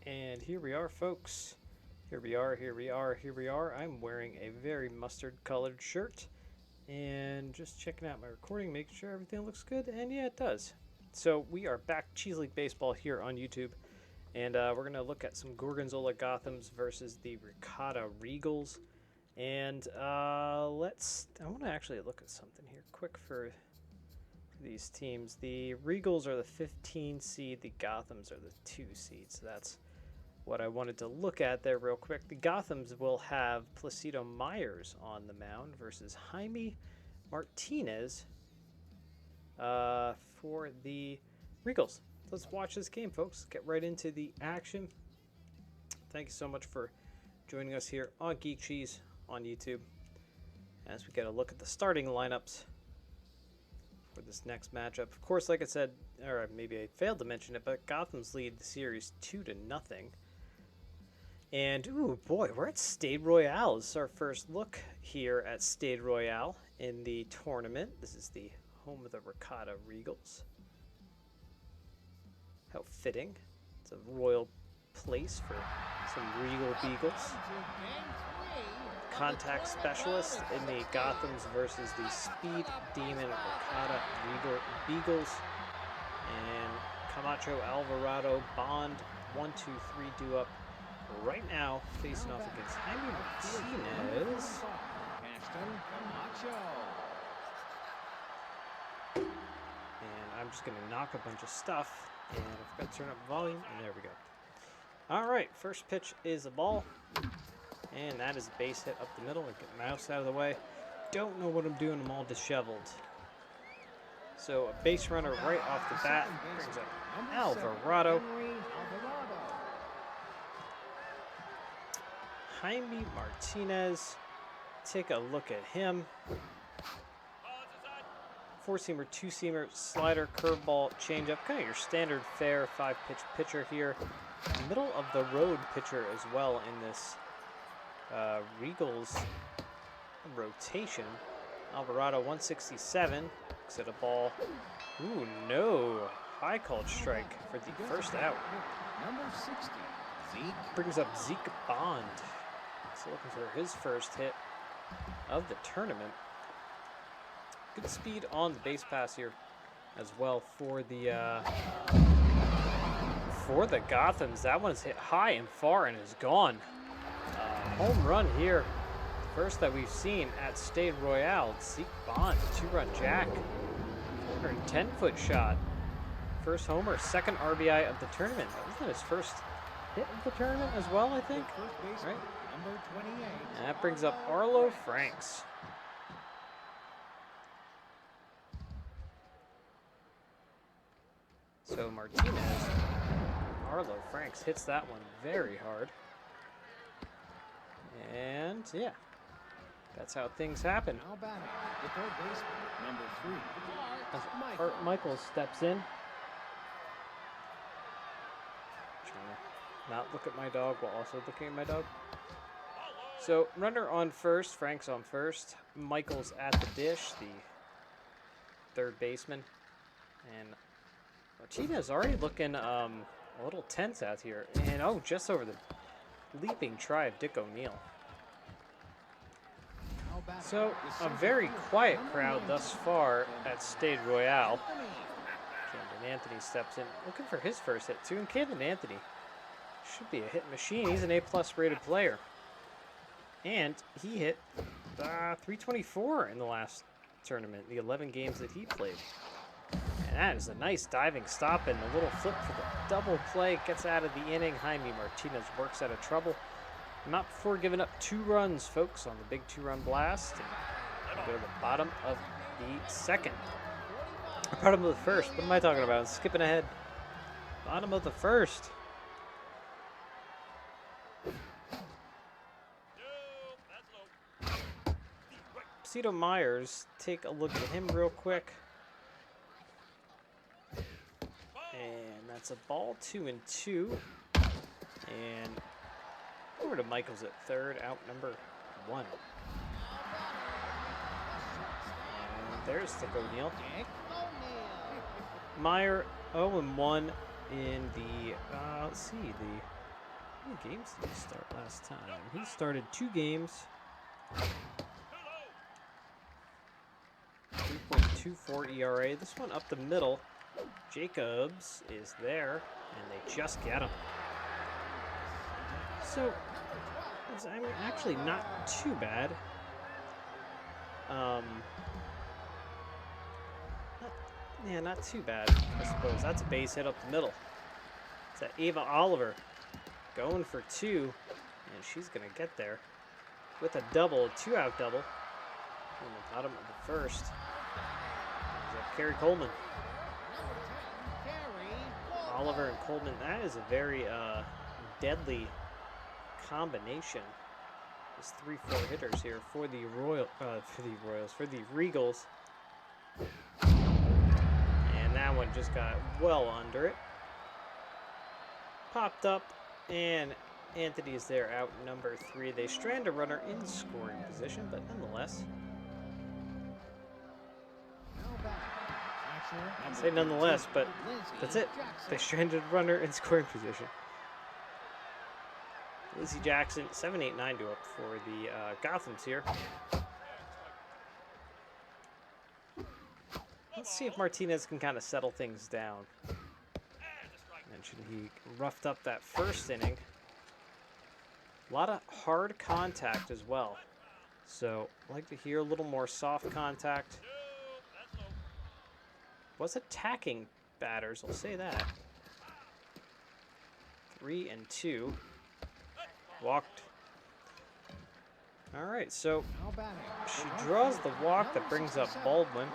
And here we are, folks. Here we are, here we are, here we are. I'm wearing a very mustard colored shirt and just checking out my recording, making sure everything looks good. And yeah, it does. So we are back Cheese League Baseball here on YouTube. And we're going to look at some Gorgonzola Gothams versus the Ricotta Regals. And I want to actually look at something here quick for these teams. The Regals are the 15 seed, the Gothams are the 2 seed. So that's what I wanted to look at there real quick. The Gothams will have Placido Myers on the mound versus Jaime Martinez for the Regals. Let's watch this game, folks. Get right into the action. Thank you so much for joining us here on Geek Cheese on YouTube as we get a look at the starting lineups for this next matchup. Of course, like I said, or maybe I failed to mention it, but Gotham's lead the series 2-0. And, ooh, boy, we're at Stade Royale. This is our first look here at Stade Royale in the tournament. This is the home of the Ricotta Regals. How fitting. It's a royal place for some Regal Beagles. Contact specialist in the Gothams versus the Speed Demon Ricotta Regal Beagles. And Camacho, Alvarado, Bond, 1, 2, 3 due up right now, facing off against Jaime Martinez. And I'm just going to knock a bunch of stuff. And I forgot to turn up volume, and there we go. All right, first pitch is a ball. And that is a base hit up the middle. I get Mouse out of the way. Don't know what I'm doing. I'm all disheveled. So a base runner right off the bat brings up Alvarado. Jaime Martinez. Take a look at him. 4-seamer, 2-seamer, slider, curveball, changeup. Kind of your standard fair 5-pitch pitcher here. Middle of the road pitcher as well in this Regals rotation. Alvarado 167. Looks at a ball. Ooh, no. High called strike for the first out. Number 60, Zeke. Brings up Zeke Bond. He's looking for his first hit of the tournament. Good speed on the base pass here as well for the Gothams. That one's hit high and far and is gone. Home run here. First that we've seen at Stade Royale. Zeke Bond, 2-run jack. 410-foot shot. First homer, second RBI of the tournament. That wasn't his first hit of the tournament as well, I think. Right? Number 28. And that brings up Arlo Franks. So Martinez, Arlo Franks hits that one very hard. And yeah, that's how things happen. Now batting, the third baseman, number 3. As Art Michaels steps in. Trying to not look at my dog while also looking at my dog. So runner on first, Franks on first. Michaels at the dish, the third baseman. And Martinez already looking a little tense out here. And oh, just over the leaping try of Dick O'Neill. So, a very quiet crowd thus far at Stade Royale. Camden Anthony steps in, looking for his first hit too. And Camden Anthony should be a hit machine. He's an A+ rated player. And he hit 324 in the last tournament, the 11 games that he played. And that is a nice diving stop and a little flip for the double play. Gets out of the inning. Jaime Martinez works out of trouble. Not before giving up 2 runs, folks, on the big 2-run blast. And go to the bottom of the second. Bottom of the first. What am I talking about? I'm skipping ahead. Bottom of the first. Placido Myers, take a look at him real quick. And that's a ball, 2-2. And over to Michaels at third, out number 1. And there's Dick O'Neill. Meyer 0-1 in the, let's see, the How many games did he start last time? He started 2 games. 3.24 ERA. This one up the middle. Jacobs is there, and they just get him. So, it's actually not too bad. Not too bad, I suppose. That's a base hit up the middle. It's that Ava Oliver going for 2, and she's going to get there with a double, a 2-out double in the bottom of the first. Carrie Coleman. Oliver and Coleman, that is a very deadly combination. There's 3-4 hitters here for the Regals. And that one just got well under it. Popped up, and Anthony is there out number 3. They strand a runner in scoring position, but nonetheless. I say nonetheless, but that's it. They stranded a runner in scoring position. Lizzie Jackson, 7-8-9 to up for the Gothams here. Let's see if Martinez can kind of settle things down. I mentioned he roughed up that first inning. A lot of hard contact as well. So I'd like to hear a little more soft contact. Was attacking batters, I'll say that. 3-2. Walked. All right, so she draws the walk that brings up Baldwin.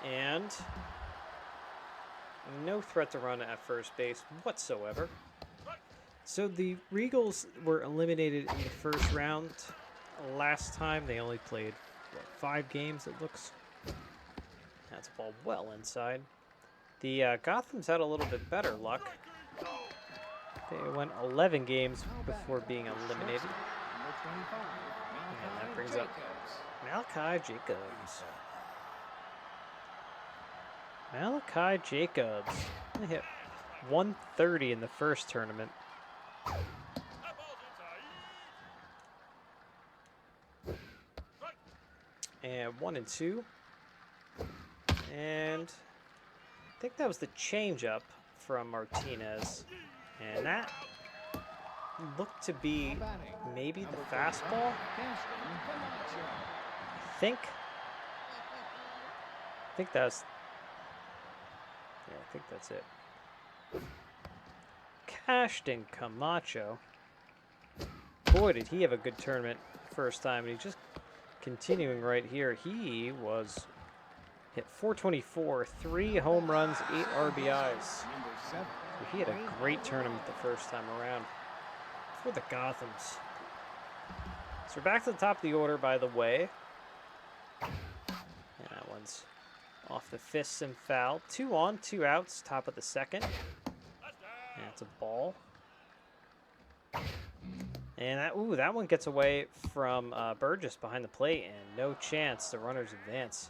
And no threat to run at first base whatsoever. So the Regals were eliminated in the first round. Last time they only played 5 games, it looks. That's a ball well inside. The Gothams had a little bit better luck. They went 11 games before being eliminated. And that brings up Malachi Jacobs. Malachi Jacobs. He hit 130 in the first tournament. And 1-2. And I think that was the changeup from Martinez. And that looked to be maybe the fastball. I think that's, yeah, I think that's it. Cashton Camacho. Boy, did he have a good tournament first time. And he just continuing right here. He was hit 424, 3 home runs, 8 RBIs. So he had a great tournament the first time around for the Gothams. So we're back to the top of the order, by the way. And that one's off the fists and foul. 2 on, 2 outs, top of the second. And it's a ball. And that one gets away from Burgess behind the plate, and no chance the runners advance.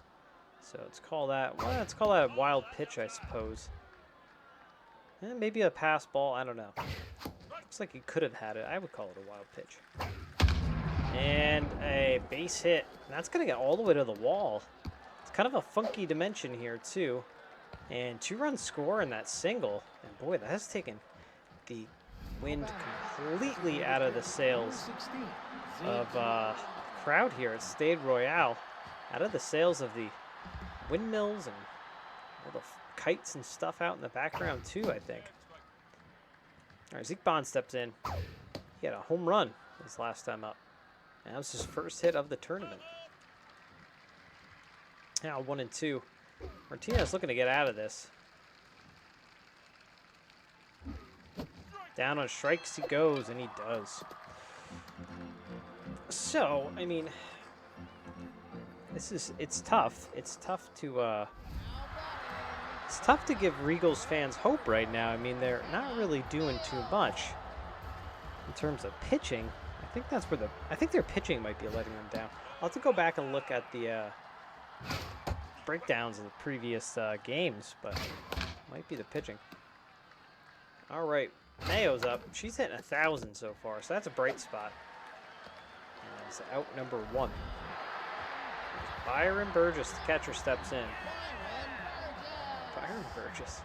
So let's call that a wild pitch, I suppose. And maybe a pass ball, I don't know. Looks like he could have had it. I would call it a wild pitch. And a base hit. And that's going to get all the way to the wall. It's kind of a funky dimension here, too. And 2-run score in that single. And boy, that has taken the wind completely out of the sails of crowd here at Stade Royale. Out of the sails of the windmills and all the kites and stuff out in the background too, I think. All right, Zeke Bond steps in. He had a home run his last time up. And that was his first hit of the tournament. Now 1-2. Martinez looking to get out of this. Down on strikes he goes, and he does. So, I mean, it's tough. It's tough to give Regals fans hope right now. I mean, they're not really doing too much in terms of pitching. I think that's where I think their pitching might be letting them down. I'll have to go back and look at the breakdowns of the previous games, but it might be the pitching. All right, Mayo's up. She's hitting 1,000 so far, so that's a bright spot. And it's out number 1. Byron Burgess, the catcher, steps in. Byron Burgess.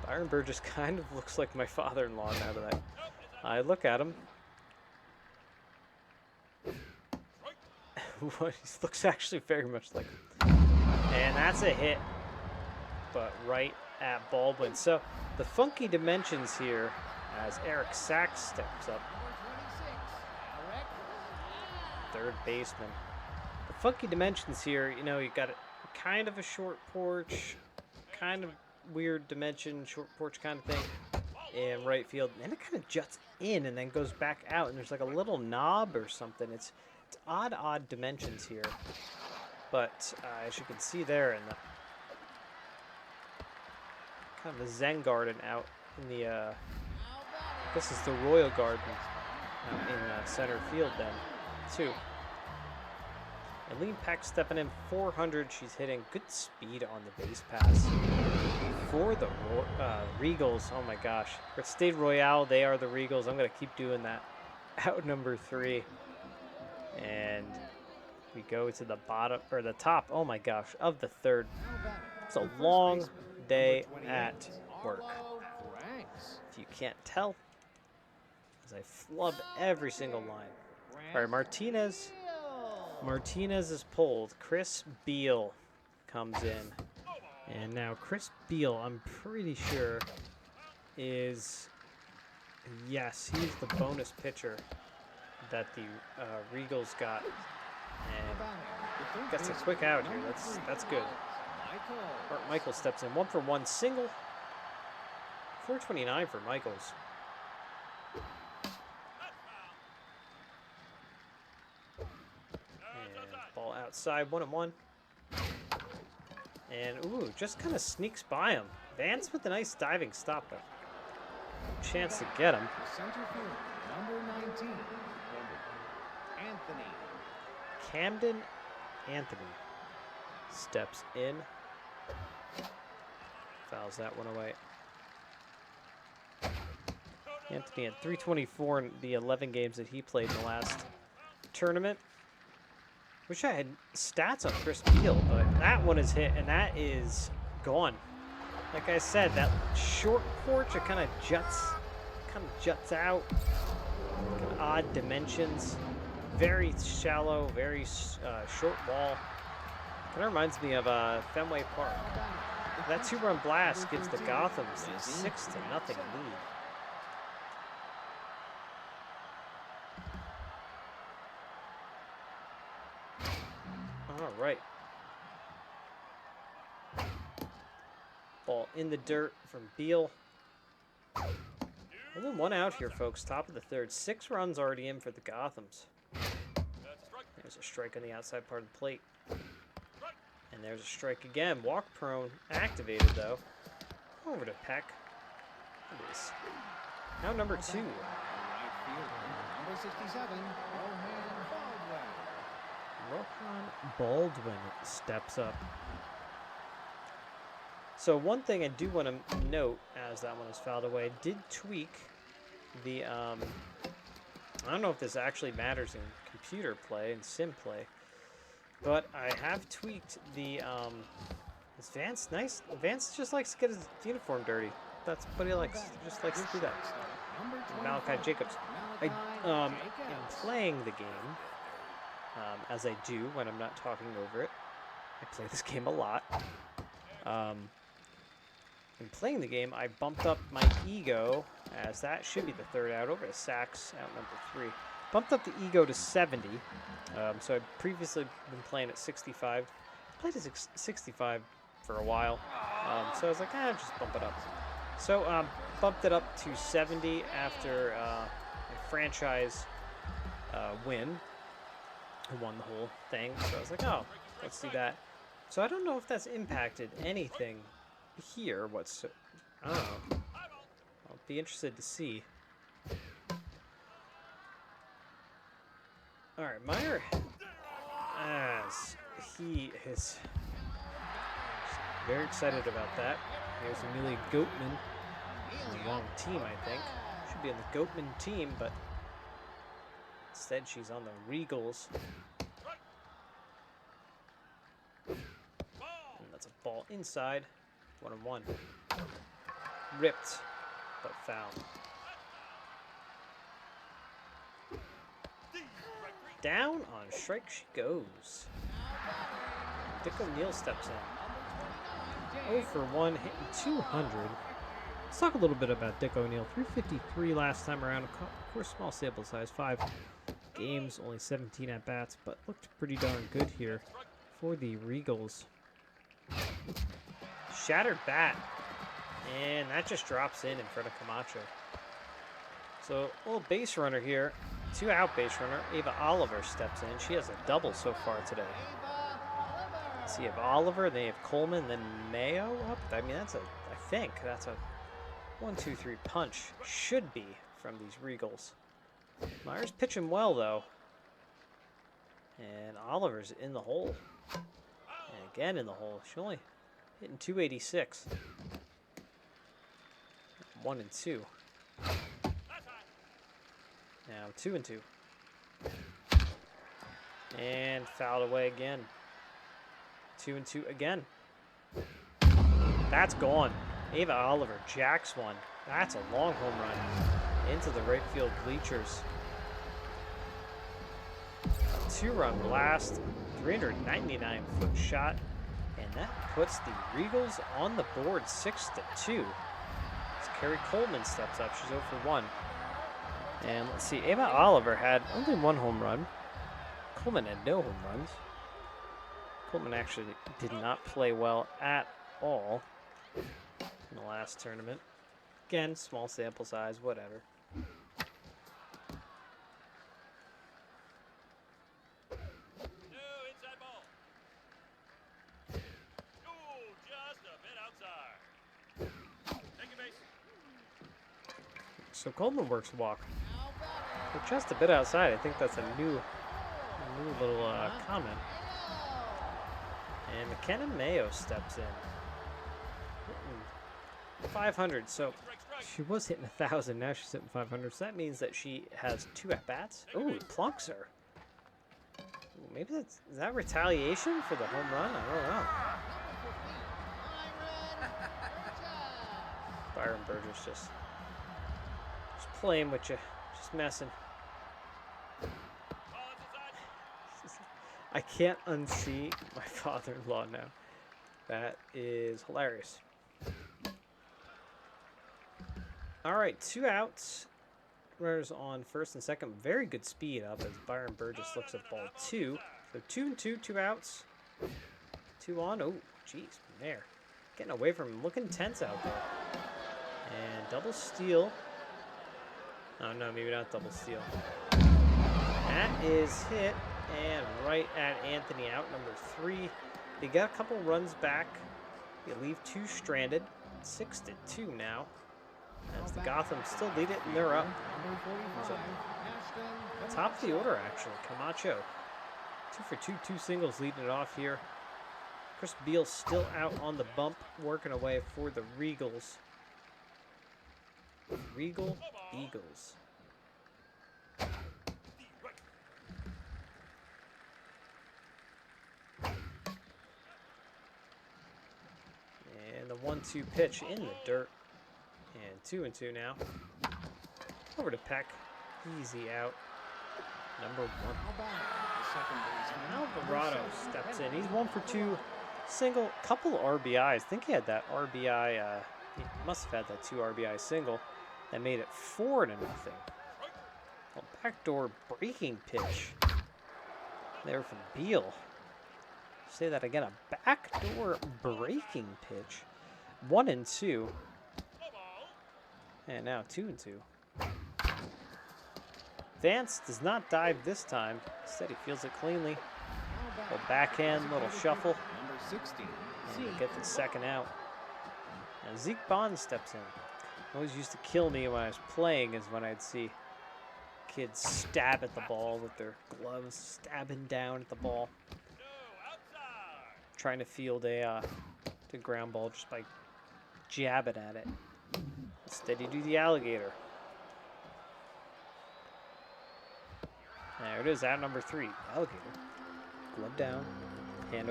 Byron Burgess kind of looks like my father-in-law now that I look at him. He looks actually very much like him. And that's a hit, but right at Baldwin. So the funky dimensions here as Eric Sachs steps up. Third baseman. The funky dimensions here, you know, you got kind of a short porch, kind of weird dimension, short porch kind of thing in right field. And it kind of juts in and then goes back out. And there's like a little knob or something. It's odd dimensions here. But as you can see there, in the kind of a Zen garden out in the, this is the Royal Garden out in center field then, too. Eileen Peck stepping in 400. She's hitting good speed on the base pass for the Regals. Oh my gosh. For Stade Royale, they are the Regals. I'm going to keep doing that. Out number 3. And we go to the bottom, or the top, oh my gosh, of the 3rd. It's a long day at work. If you can't tell, as I flub every single line. All right, Martinez is pulled. Chris Beal comes in. And now Chris Beal, I'm pretty sure, is, yes, he's the bonus pitcher that the Regals got. And gets a quick out here. That's good. Art Michaels steps in. 1-for-1 single. 429 for Michaels. And ball outside. 1-1. And ooh, just kind of sneaks by him. Vance with a nice diving stop. But chance to get him. Center field, number 19, Anthony. Camden Anthony steps in. Fouls that one away. Anthony had 324 in the 11 games that he played in the last tournament. Wish I had stats on Chris Beal, but that one is hit, and that is gone. Like I said, that short porch, it kind of juts out. Kind of odd dimensions. Very shallow, very short ball. Kind of reminds me of Fenway Park. That 2-run blast gives the Gothams a 6-0 lead. All right. Ball in the dirt from Beal. Only one out here, folks. Top of the 3rd. 6 runs already in for the Gothams. There's a strike on the outside part of the plate. And there's a strike again. Walk prone. Activated, though. Over to Peck. It is now number 2. Number 67, Rohan Baldwin steps up. So one thing I do want to note, as that one is fouled away, did tweak the, I don't know if this actually matters in computer play and sim play, but I have tweaked the, is Vance nice? Vance just likes to get his uniform dirty. That's what he likes. He just likes to do that. Malachi Jacobs. In playing the game, as I do when I'm not talking over it, I play this game a lot. In playing the game, I bumped up my ego, as that should be the 3rd out, over to Sachs, out number 3. Bumped up the ego to 70. So I'd previously been playing at 65. Played at 65 for a while. So I was like, just bump it up. So bumped it up to 70 after a franchise win. Who won the whole thing. So I was like, oh, let's do that. So I don't know if that's impacted anything here. I don't know. I'll be interested to see. All right, Meyer, as he is very excited about that. Here's Amelia Goatman the wrong team, I think. Should be on the Goatman team, but instead she's on the Regals. And that's a ball inside. 1-1. Ripped, but fouled. Down on strike she goes. Dick O'Neill steps in. 0 for 1, hitting 200. Let's talk a little bit about Dick O'Neill. 353 last time around. Of course, small sample size. 5 games, only 17 at-bats, but looked pretty darn good here for the Regals. Shattered bat. And that just drops in front of Camacho. So, a little base runner here. 2-out base runner. Ava Oliver steps in. She has a double so far today. So you have Oliver, then you have Coleman, then Mayo up. I mean, I think that's a 1-2-3 punch. Should be from these Regals. Myers pitching well, though. And Oliver's in the hole. And again in the hole. She only hitting 286. 1-2. Now 2-2. And fouled away again. 2-2 again. That's gone. Ava Oliver jacks one. That's a long home run into the right field bleachers. A 2-run blast, 399-foot shot, and that puts the Regals on the board 6-2. As Carrie Coleman steps up, she's 0 for 1. And let's see, Ava Oliver had only 1 home run. Coleman had no home runs. Coleman actually did not play well at all in the last tournament. Again, small sample size, whatever. So Coleman works walk. But just a bit outside. I think that's a new little comment. And McKenna Mayo steps in. 500. So she was hitting 1,000. Now she's hitting 500. So that means that she has 2 at-bats. Oh, it plunks her. Ooh, maybe is that retaliation for the home run? I don't know. Byron Burgess just playing with you. Just messing. I can't unsee my father-in-law now. That is hilarious. All right, 2 outs. Runners on first and second. Very good speed up as Byron Burgess looks at ball 2. So 2-2, 2 outs. 2 on. Oh, geez, there. Getting away from him. Looking tense out there. And double steal. Oh, no, maybe not double steal. That is hit. And right at Anthony out, number 3. They got a couple runs back. They leave 2 stranded. 6-2 now. As the Gothams still lead it, and they're up. So, top of the order, actually. Camacho. 2 for 2, 2 singles leading it off here. Chris Beal still out on the bump, working away for the Regals. Regal Eagles. And the 1-2 pitch in the dirt. And 2-2 now. Over to Peck. Easy out. Number 1. Alvarado steps in. He's 1 for 2. Single. Couple RBIs. I think he had that RBI. He must have had that 2 RBI single. That made it 4-0. A backdoor breaking pitch. There from Beal. Say that again. A backdoor breaking pitch. 1-2. And now 2-2. Vance does not dive this time. Instead, he feels it cleanly. A backhand, little shuffle. And we get the second out. Now Zeke Bond steps in. Always used to kill me when I was playing is when I'd see kids stab at the ball with their gloves, stabbing down at the ball. Trying to field a ground ball just by jabbing at it. Steady do the alligator. There it is, out number 3. Alligator. Glove down. Hand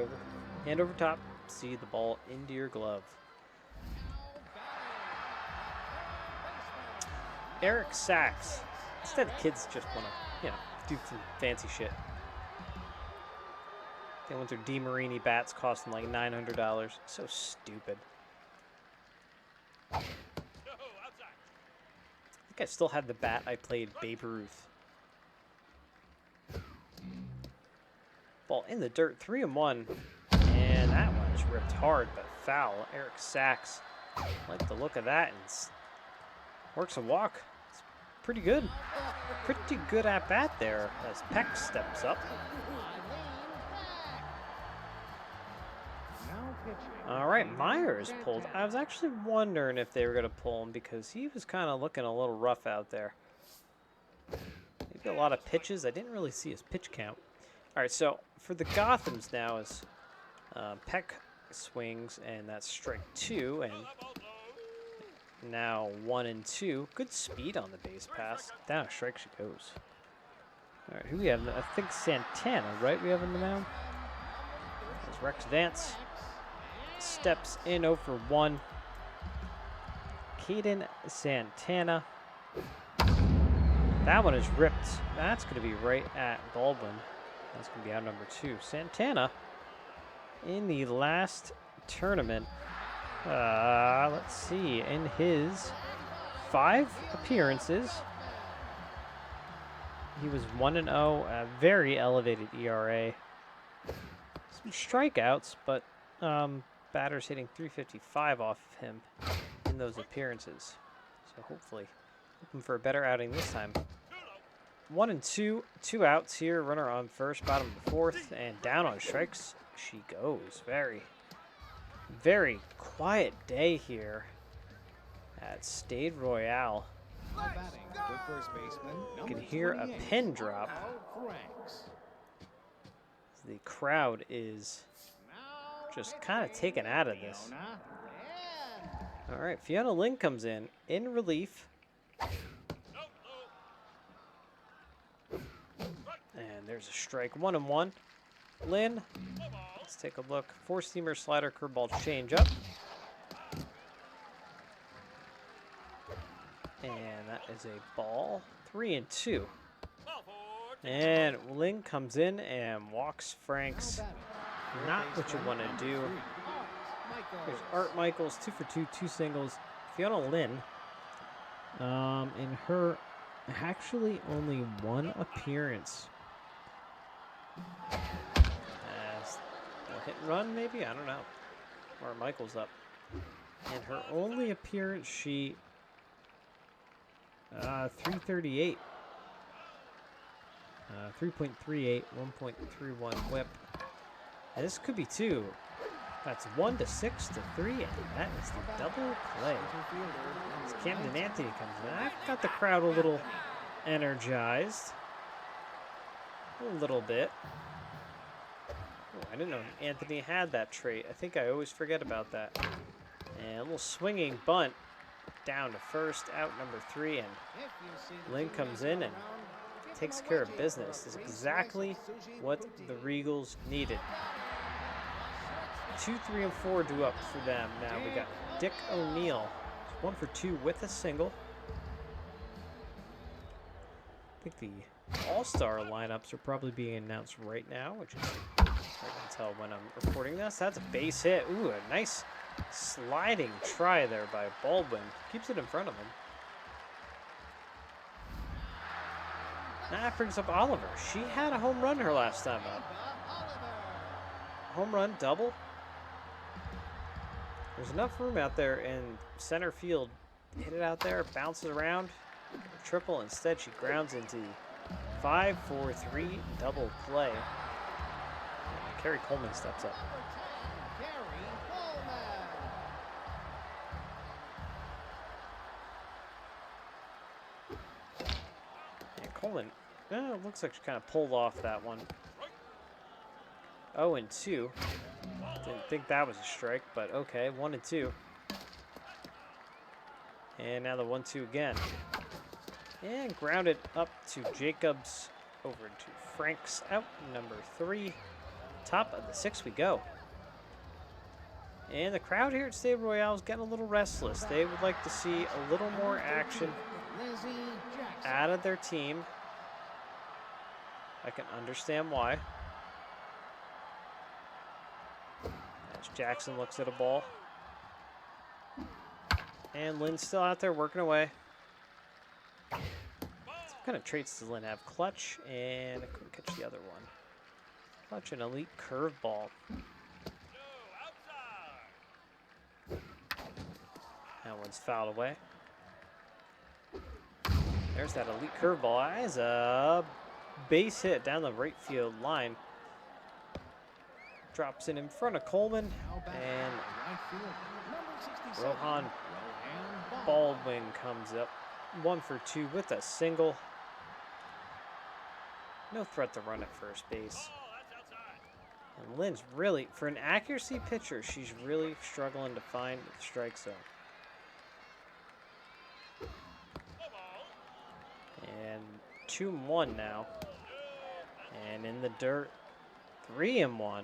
over top. See the ball into your glove. Eric Sachs. Instead, kids just want to, do some fancy shit. They went through DeMarini bats costing like $900. So stupid. I think I still had the bat I played Babe Ruth. Ball in the dirt, 3-1. And that one is ripped hard, but foul. Eric Sachs. Like the look of that and works a walk. It's pretty good. Pretty good at bat there as Peck steps up. All right, Myers pulled. I was actually wondering if they were going to pull him because he was kind of looking a little rough out there. Maybe a lot of pitches. I didn't really see his pitch count. All right, so for the Gothams now is Peck swings, and that's strike 2, and now 1-2. Good speed on the base pass. Down a strike she goes. All right, who we have? I think Santana, right? We have in the mound. As Rex Vance steps in 0-for-1. Caden Santana. That one is ripped. That's going to be right at Baldwin. That's going to be out number 2. Santana in the last tournament. Let's see. In his 5 appearances, he was 1-0. A very elevated ERA. Some strikeouts, but batters hitting .355 off of him in those appearances. So hopefully, hoping for a better outing this time. 1-2, 2 outs here. Runner on first, bottom of the 4th, and down on strikes she goes. Very, very quiet day here at Stade Royale. You can hear a pin drop. The crowd is just kind of taken out of this. All right, Fiona Lynn comes in relief. And there's a strike, 1-1. Lynn, let's take a look. 4-seamer, slider, curveball, change up. And that is a ball, 3-2. And Lynn comes in and walks Franks. Not what you want to do. There's Art Michaels, 2-for-2, 2 singles. Fiona Lynn, in her actually only 1 appearance. A hit and run, maybe? I don't know. Art Michaels up. And her only appearance, she 338. 3.38, 1.31 whip. And this could be 2. That's 1 to 6 to 3, and that is the double play. As Camden Anthony comes in, I've got the crowd a little energized. A little bit. Oh, I didn't know Anthony had that trait. I think I always forget about that. And a little swinging bunt down to first, out number 3, and Lynn comes in and takes care of business. This is exactly what the Regals needed. 2, 3, and 4 due up for them. Now we got Dick O'Neill, 1 for 2 with a single. I think the All-Star lineups are probably being announced right now, which is I can tell when I'm recording this. That's a base hit. Ooh, a nice sliding try there by Baldwin. Keeps it in front of him. That brings up Oliver. She had a home run her last time up. Home run, double. There's enough room out there in center field. Hit it out there, bounces around. Triple. Instead, she grounds into 5-4-3 double play. And Kerry Coleman steps up. And Coleman, it looks like she kind of pulled off that one. 0-2. Didn't think that was a strike, but okay, 1-2. And now the 1-2 again. And grounded up to Jacobs. Over to Franks out, number 3. Top of the 6th we go. And the crowd here at Stade Royale is getting a little restless. They would like to see a little more action out of their team. I can understand why. As Jackson looks at a ball. And Lynn's still out there working away. What kind of traits does Lynn have? Clutch, and I couldn't catch the other one. Clutch and elite curveball. That one's fouled away. There's that elite curveball. That is a base hit down the right field line. Drops it in front of Coleman, and Rohan Baldwin comes up 1 for 2 with a single. No threat to run at first base. And Lynn's really, for an accuracy pitcher, she's really struggling to find the strike zone. And 2-1 now. And in the dirt, 3-1.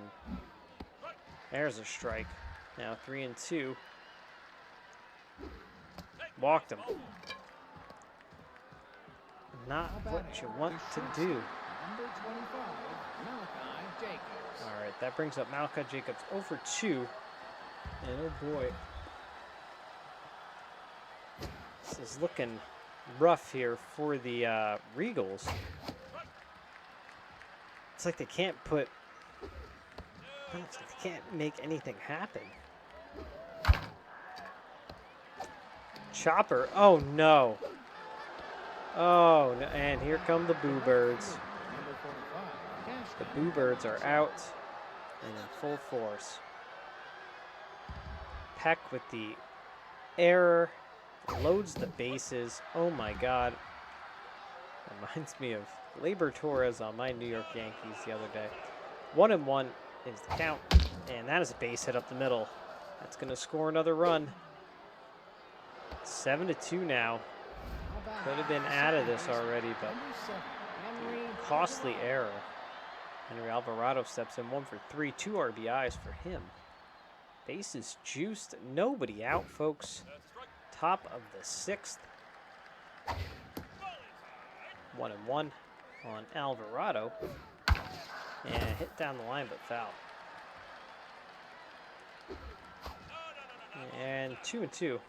There's a strike. Now 3-2. Walked him. Not what you want to do. All right, that brings up Malachi Jacobs 0 for 2. And oh boy. This is looking rough here for the Regals. It's like they can't put... It's like they can't make anything happen. Chopper. Oh, no. Oh, no. And here come the Boo Birds. The Boo Birds are out and in full force. Peck with the error. Loads the bases. Oh, my God. Reminds me of Labor Torres on my New York Yankees the other day. 1-1 is the count. And that is a base hit up the middle. That's going to score another run. 7-2 now. Could have been out of this already, but costly error. Henry Alvarado steps in 1 for 3, 2 RBIs for him. Bases juiced, nobody out, folks. Top of the 6th. 1-1 on Alvarado. And hit down the line, but foul. And 2-2.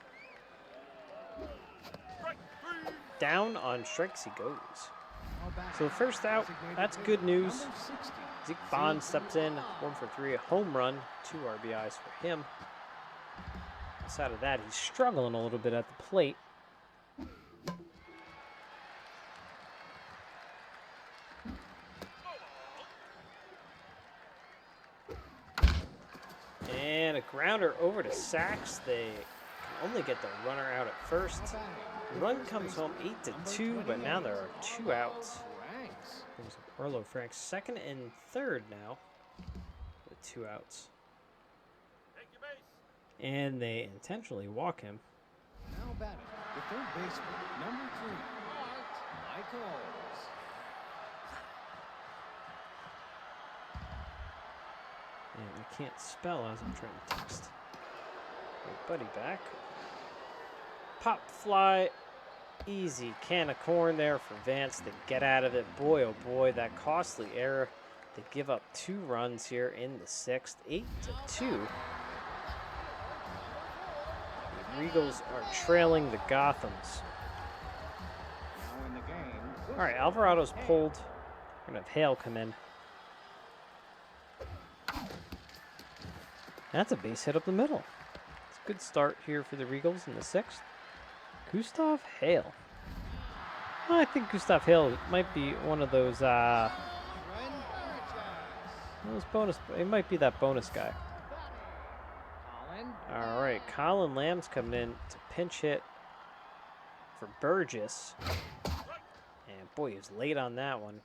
Down on strikes he goes. So the first out, that's good news. Zeke Bond steps in, 1 for 3, a home run, 2 RBIs for him. Outside of that, he's struggling a little bit at the plate. And a grounder over to Sachs. They can only get the runner out at first. Run comes home 8-2, but now there are 2 outs. There's Orlo Franks, 2nd and 3rd now with 2 outs. And they intentionally walk him. Now batting, the third baseman, number 3, Michaels. And I can't spell as I'm trying to text. My buddy back. Pop fly. Easy can of corn there for Vance to get out of it. Boy, oh boy, that costly error. They give up 2 runs here in the 6th, 8-2. The Regals are trailing the Gothams. All right, Alvarado's pulled. We're gonna have Hale come in. That's a base hit up the middle. It's a good start here for the Regals in the 6th. Gustav Hale. Well, I think Gustav Hale might be one of those bonus. It might be that bonus guy. All right, Colin Lamb's coming in to pinch hit for Burgess. And boy, he was late on that one.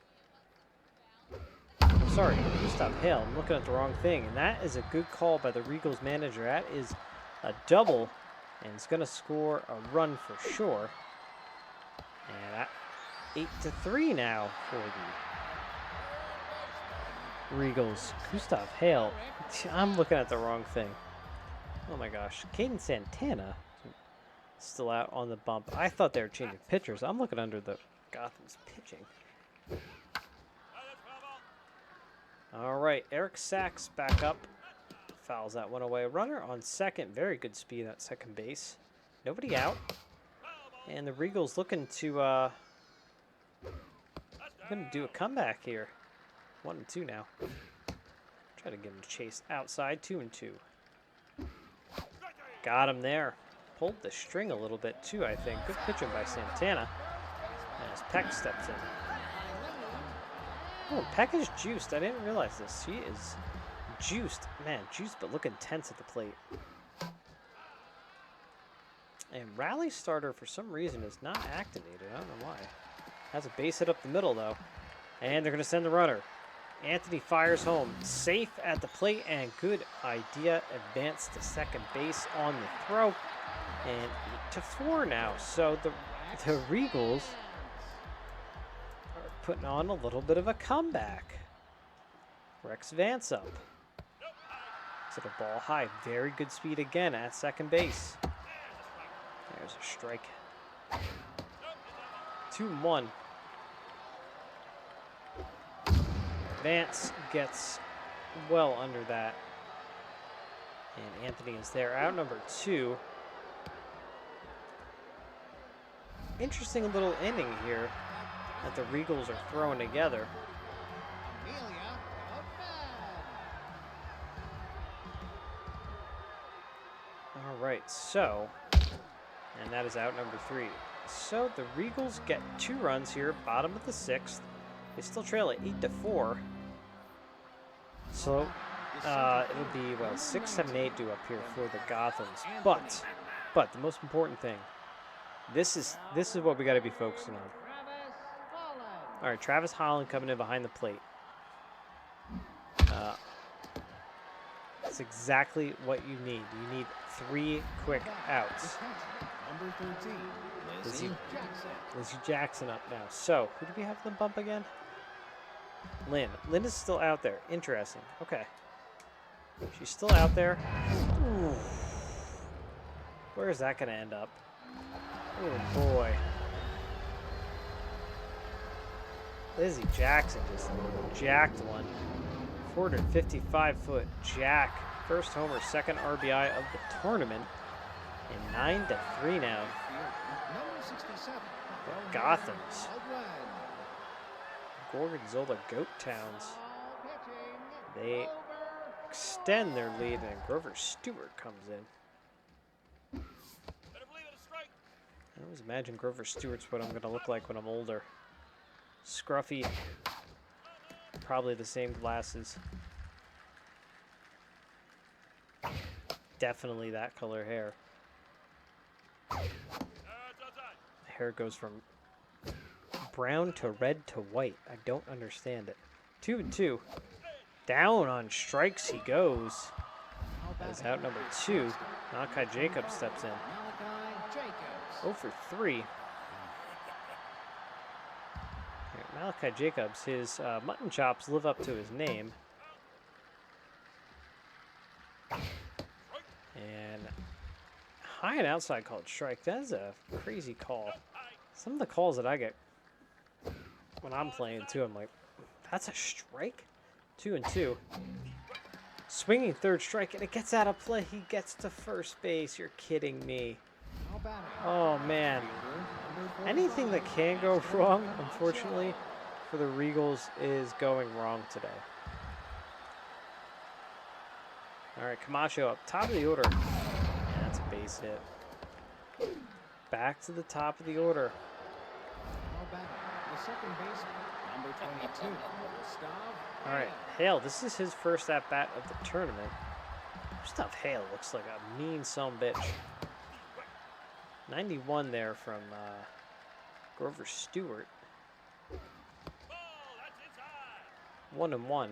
I'm sorry, Gustav Hale. I'm looking at the wrong thing. And that is a good call by the Regals manager. That is a double And it's going to score a run for sure. And 8-3 now for the Regals. Gustav Hale. I'm looking at the wrong thing. Oh my gosh. Caden Santana still out on the bump. I thought they were changing pitchers. I'm looking under the Gothams pitching. All right. Eric Sachs back up. Fouls that one away. Runner on second. Very good speed at second base. Nobody out. And the Regals looking to do a comeback here. 1-2 now. Try to get him to chase outside. 2-2. Got him there. Pulled the string a little bit too, I think. Good pitching by Santana. As Peck steps in. Oh, Peck is juiced. I didn't realize this. She is juiced. Man, juiced but looking tense at the plate. And Rally Starter, for some reason, is not activated. I don't know why. Has a base hit up the middle, though. And they're going to send the runner. Anthony fires home. Safe at the plate, and good idea. Advance to second base on the throw. And 8-4 now. So the Regals are putting on a little bit of a comeback. Rex Vance up. To the ball high. Very good speed again at second base. There's a strike. 2-1. Vance gets well under that. And Anthony is there. Out number 2. Interesting little inning here that the Regals are throwing together. All right, so, and that is out number 3. So the Regals get 2 runs here, bottom of the 6th. They still trail at 8-4. So it'll be, well, 6, 7, 8 due up here for the Gothams. But the most important thing, this is what we got to be focusing on. All right, Travis Holland coming in behind the plate. That's exactly what you need. You need 3 quick outs. Number 13, Lizzie Jackson up now. So, who do we have in the bump again? Lynn. Lynn is still out there. Interesting. Okay. She's still out there. Ooh. Where is that going to end up? Oh, boy. Lizzie Jackson just jacked one. 455-foot jack. First homer, second RBI of the tournament. And 9-3 now. The Gothams. Gorgonzola Gothams. They extend their lead, and Grover Stewart comes in. I always imagine Grover Stewart's what I'm going to look like when I'm older. Scruffy. Probably the same glasses. Definitely that color hair. The hair goes from brown to red to white. I don't understand it. 2-2. Down on strikes he goes. That's out number 2. Malachi Jacobs steps in. 0 for 3. Malachi Jacobs, his mutton chops live up to his name. And high and outside called strike. That is a crazy call. Some of the calls that I get when I'm playing too, I'm like, that's a strike? 2-2. Swinging third strike, and it gets out of play. He gets to first base. You're kidding me. Oh, man. Anything that can go wrong, unfortunately, for the Regals is going wrong today. All right, Camacho up top of the order. Yeah, that's a base hit. Back to the top of the order. The second baseman, number 22, All right, Hale, this is his first at-bat of the tournament. Gustav Hale looks like a mean son-bitch. 91 there from Grover Stewart. 1-1.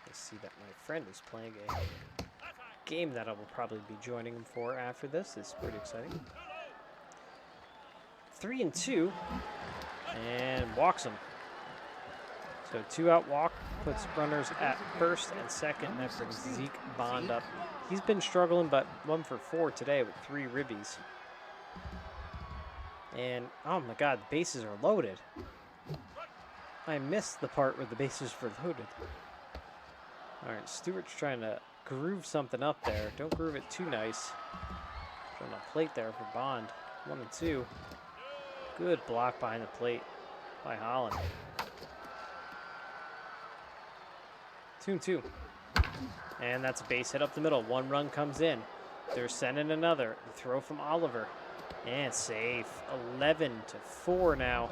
Let's see see that my friend is playing a game that I will probably be joining him for after this. It's pretty exciting. 3-2, and walks him. So 2-out walk puts runners at first and second, and that brings Zeke Bond up. He's been struggling, but 1 for 4 today with 3 ribbies. And, oh my god, the bases are loaded. I missed the part where the bases were loaded. Alright, Stewart's trying to groove something up there. Don't groove it too nice. Trying to plate there for Bond. 1-2. Good block behind the plate by Holland. 2-2. And that's a base hit up the middle. 1 run comes in. They're sending another. The throw from Oliver. And safe. 11-4 now.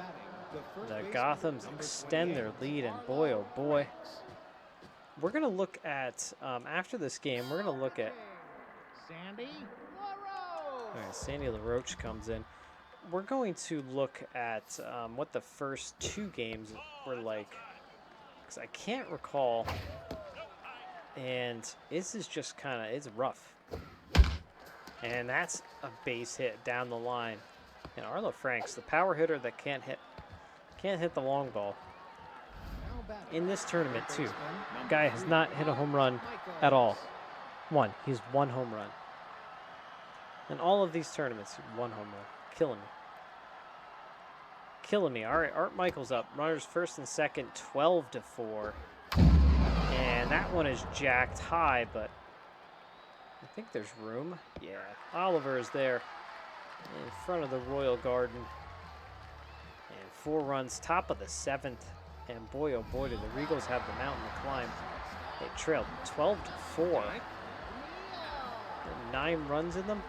The Gothams extend their lead, and boy, oh boy. We're going to look at, after this game, we're going to look at... Sandy LaRoche. All right, Sandy LaRoche comes in. We're going to look at what the first 2 games were like. Because I can't recall. And this is just kind of, it's rough. And that's a base hit down the line. And Arlo Franks, the power hitter that can't hit the long ball. In this tournament too, guy has not hit a home run at all. He's 1 home run. In all of these tournaments, 1 home run. Killing me. Killing me. All right, Art Michaels up. Runners first and second, 12-4. And that one is jacked high, but I think there's room. Yeah, Oliver is there in front of the Royal Garden. And 4 runs, top of the 7th. And boy, oh boy, do the Regals have the mountain to climb. They trailed 12-4. 9 runs in them.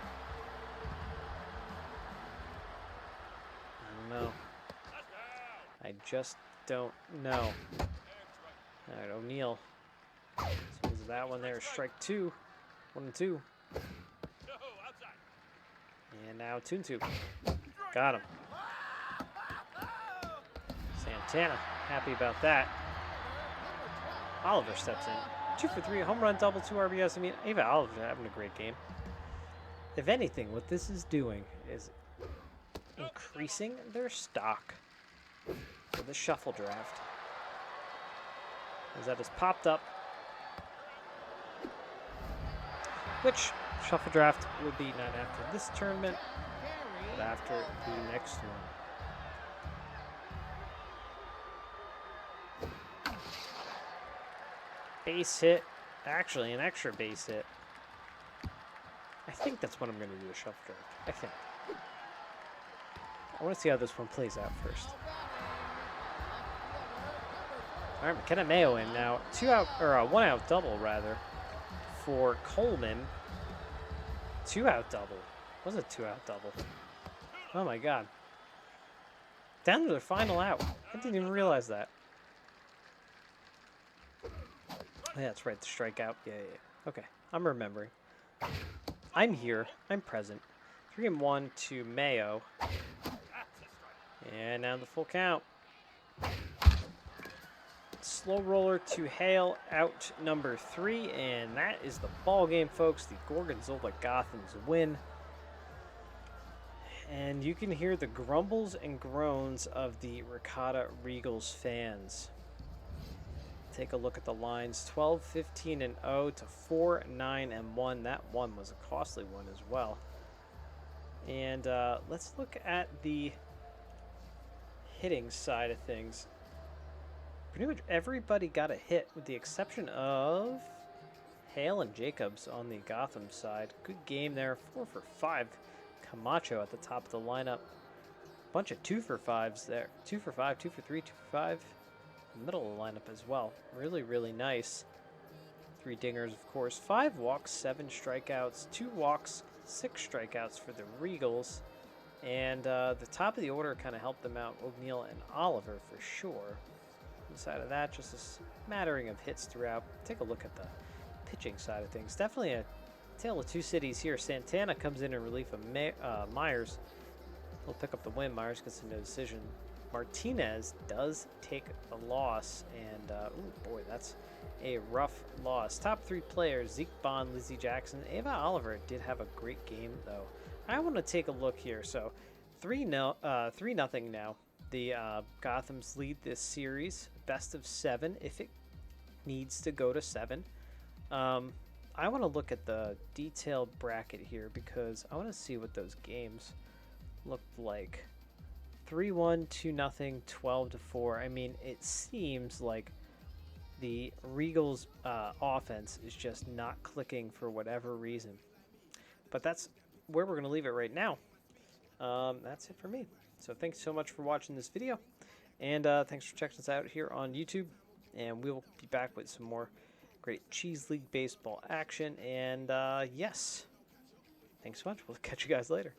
I don't know. I just don't know. All right, O'Neal. So is that one there? Strike 2. 1-2. And now 2-2. Got him. Santana, happy about that. Oliver steps in. 2 for 3, home run, double, 2 RBS. I mean, Ava Oliver's having a great game. If anything, what this is doing is increasing their stock for the shuffle draft. As that has popped up. Which shuffle draft would be not after this tournament, but after the next one. Base hit, actually an extra base hit. I think that's what I'm going to do, a shuffle draft. I think. I want to see how this one plays out first. All right, McKenna Mayo in now. 2-out, or a 1-out double rather, for Coleman. 2-out double. Was it 2-out double? Oh my God. Down to their final out. I didn't even realize that. Yeah, that's right, the strikeout. Yeah. Okay, I'm remembering. I'm here. I'm present. 3-1 to Mayo. And now the full count. Slow roller to Hale, out number 3, and that is the ball game, folks. The Gorgonzola Gothams win. And you can hear the grumbles and groans of the Ricotta Regals fans. Take a look at the lines. 12-15-0 to 4-9-1. That one was a costly one as well. And let's look at the hitting side of things. Pretty much everybody got a hit with the exception of Hale and Jacobs on the Gotham side. Good game there. 4 for 5. Camacho at the top of the lineup. Bunch of 2 for 5s there. 2 for 5, 2 for 3, 2 for 5. Middle of the lineup as well. Really, really nice. 3 dingers, of course. 5 walks, 7 strikeouts. 2 walks, 6 strikeouts for the Regals. And the top of the order kind of helped them out. O'Neal and Oliver for sure. Side of that, just a smattering of hits throughout. Take a look at the pitching side of things. Definitely a tale of 2 cities here. Santana comes in relief of Myers. He'll pick up the win. Myers gets a no decision. Martinez does take a loss, and ooh, boy, that's a rough loss. Top 3 players: Zeke Bond, Lizzie Jackson, Ava Oliver did have a great game though. I want to take a look here. So 3-0 now. The Gothams lead this series, best of 7 if it needs to go to 7. I want to look at the detailed bracket here because I want to see what those games looked like. 3-1, 2-0, 12-4. I mean, it seems like the Regals offense is just not clicking for whatever reason. But that's where we're going to leave it right now. That's it for me. So thanks so much for watching this video. And thanks for checking us out here on YouTube. And we'll be back with some more great Cheese League Baseball action. And yes, thanks so much. We'll catch you guys later.